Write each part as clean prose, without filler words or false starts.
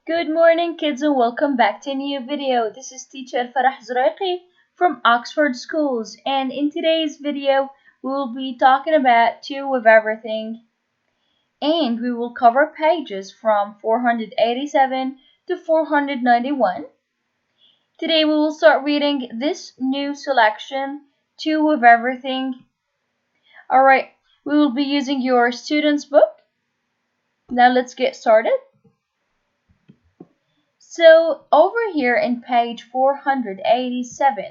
Good morning, kids, and welcome back to a new video. This is teacher Farah Zuraiqi from Oxford Schools, and in today's video, we will be talking about Two of Everything, and we will cover pages from 487 to 491. Today, we will start reading this new selection, Two of Everything. Alright, we will be using your student's book. Now, let's get started. So over here in page 487,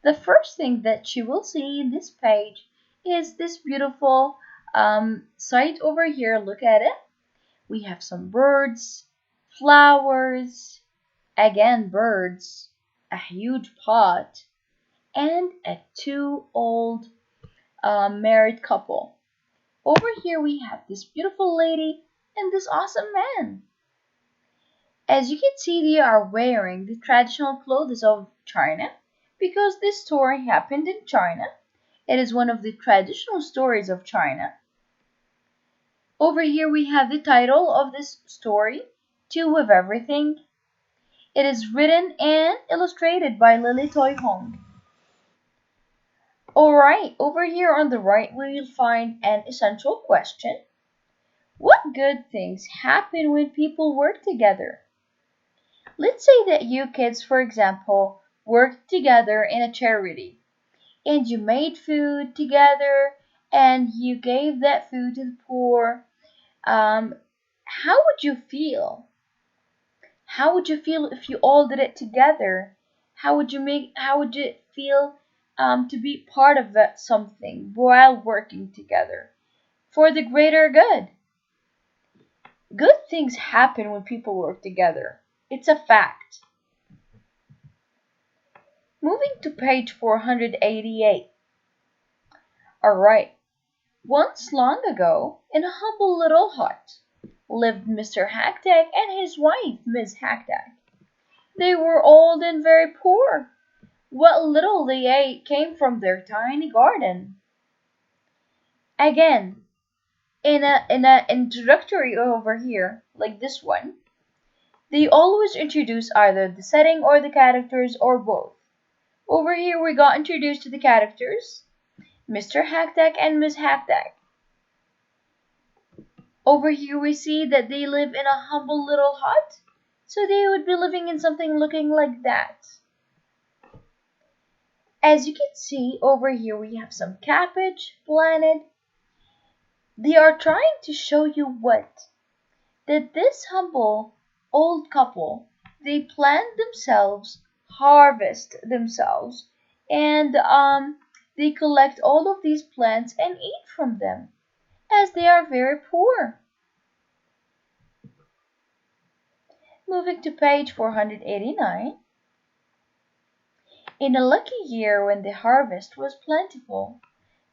the first thing that you will see in this page is this beautiful site over here. Look at it. We have some birds, flowers, again birds, a huge pot, and a two old married couple. Over here we have this beautiful lady and this awesome man. As you can see, they are wearing the traditional clothes of China because this story happened in China. It is one of the traditional stories of China. Over here we have the title of this story, Two of Everything. It is written and illustrated by Lily Toy Hong. Alright, over here on the right we will find an essential question. What good things happen when people work together? Let's say that you kids, for example, worked together in a charity and you made food together and you gave that food to the poor. How would you feel? How would you feel if you all did it together? How would you feel to be part of that something while working together for the greater good? Good things happen when people work together. It's a fact. Moving to page 488. Alright. Once long ago, in a humble little hut, lived Mr. Hacktack and his wife, Miss Hacktack. They were old and very poor. What little they ate came from their tiny garden. Again, in a introductory over here, like this one, they always introduce either the setting or the characters or both. Over here we got introduced to the characters, Mr. Hacktack and Miss Hacktack. Over here we see that they live in a humble little hut, so they would be living in something looking like that. As you can see over here we have some cabbage planted. They are trying to show you what? That this humble old couple, they plant themselves, harvest themselves, and they collect all of these plants and eat from them, as they are very poor. Moving to page 489. In a lucky year when the harvest was plentiful,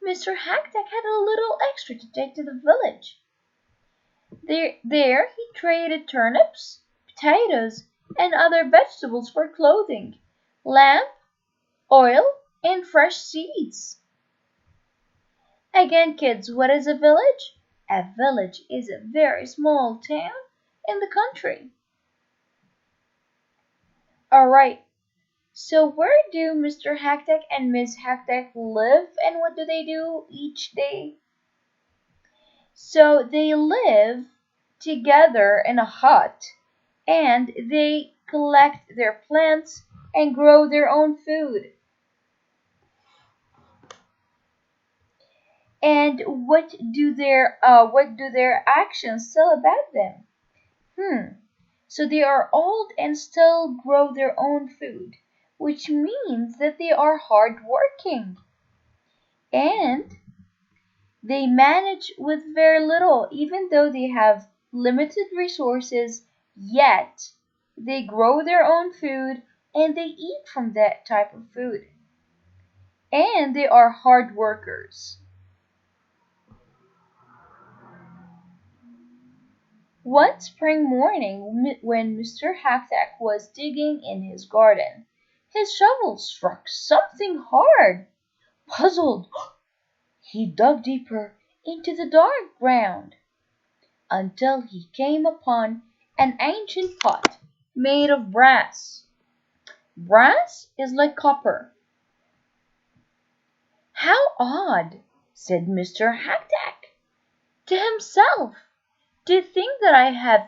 Mr. Hacktack had a little extra to take to the village. There he traded turnips, potatoes, and other vegetables for clothing, lamp, oil, and fresh seeds. Again, kids, what is a village? A village is a very small town in the country. Alright, so where do Mr. Hacktack and Miss Hacktack live and what do they do each day? So they live together in a hut and they collect their plants and grow their own food. And what do their actions tell about them? So they are old and still grow their own food, which means that they are hardworking. And they manage with very little, even though they have limited resources, yet they grow their own food and they eat from that type of food. And they are hard workers. One spring morning, when Mr. Hacktack was digging in his garden, his shovel struck something hard. Puzzled, he dug deeper into the dark ground until he came upon an ancient pot made of brass. Brass is like copper. How odd, said Mr. Hacktack to himself. To think that I have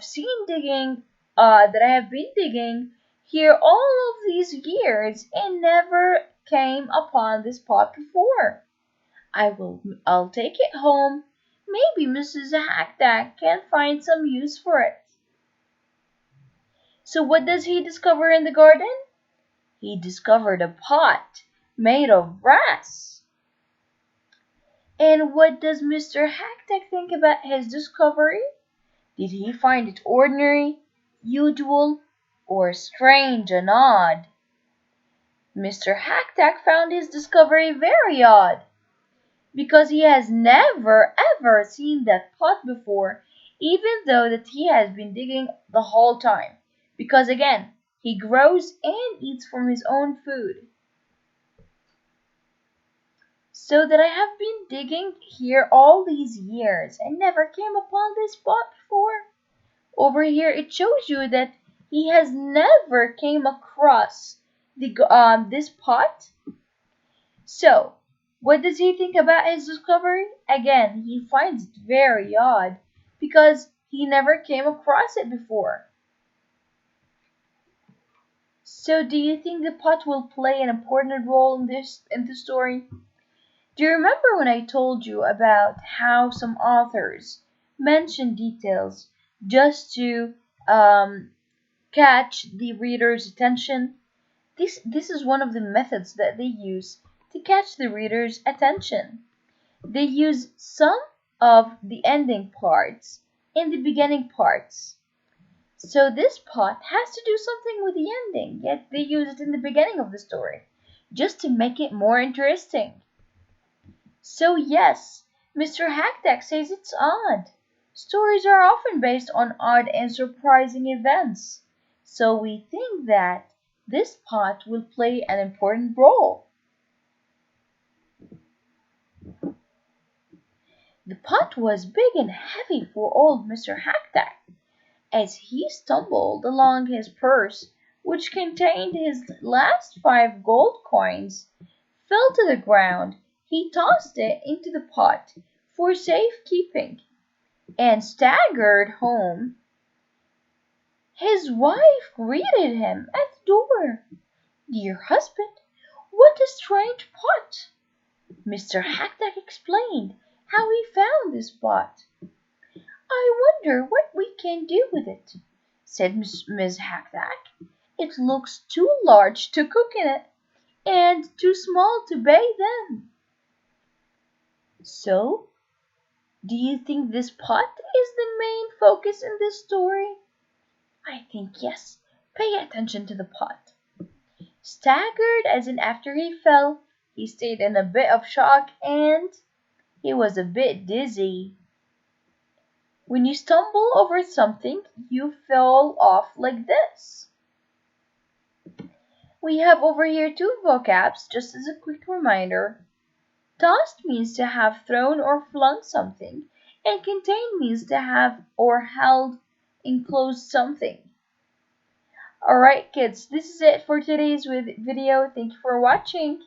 been digging here all of these years and never came upon this pot before. I'll take it home. Maybe Mrs. Hacktack can find some use for it. So what does he discover in the garden? He discovered a pot made of brass. And what does Mr. Hacktack think about his discovery? Did he find it ordinary, usual, or strange and odd? Mr. Hacktack found his discovery very odd, because he has never ever seen that pot before, even though that he has been digging the whole time. Because again, he grows and eats from his own food. So that I have been digging here all these years and never came upon this pot before. Over here it shows you that he has never came across this pot. So, what does he think about his discovery? Again, he finds it very odd because he never came across it before. So, do you think the pot will play an important role in the story? Do you remember when I told you about how some authors mention details just to catch the reader's attention? This is one of the methods that they use to catch the reader's attention. They use some of the ending parts in the beginning parts. So this pot has to do something with the ending, yet they use it in the beginning of the story, just to make it more interesting. So yes, Mr. Hacktack says it's odd. Stories are often based on odd and surprising events. So we think that this pot will play an important role. The pot was big and heavy for old Mr. Hacktack. As he stumbled along, his purse, which contained his last 5 gold coins, fell to the ground. He tossed it into the pot for safe keeping and staggered home. His wife greeted him at the door. Dear husband, what a strange pot! Mr. Hacktack explained how he found this pot. I wonder what we can do with it, said Miss Hacktack. It looks too large to cook in it, and too small to bathe in. So, do you think this pot is the main focus in this story? I think yes. Pay attention to the pot. Staggered as in after he fell, he stayed in a bit of shock and he was a bit dizzy. When you stumble over something, you fall off like this. We have over here 2 vocabs, just as a quick reminder. Tossed means to have thrown or flung something, and contain means to have or held enclosed something. Alright kids, this is it for today's video. Thank you for watching.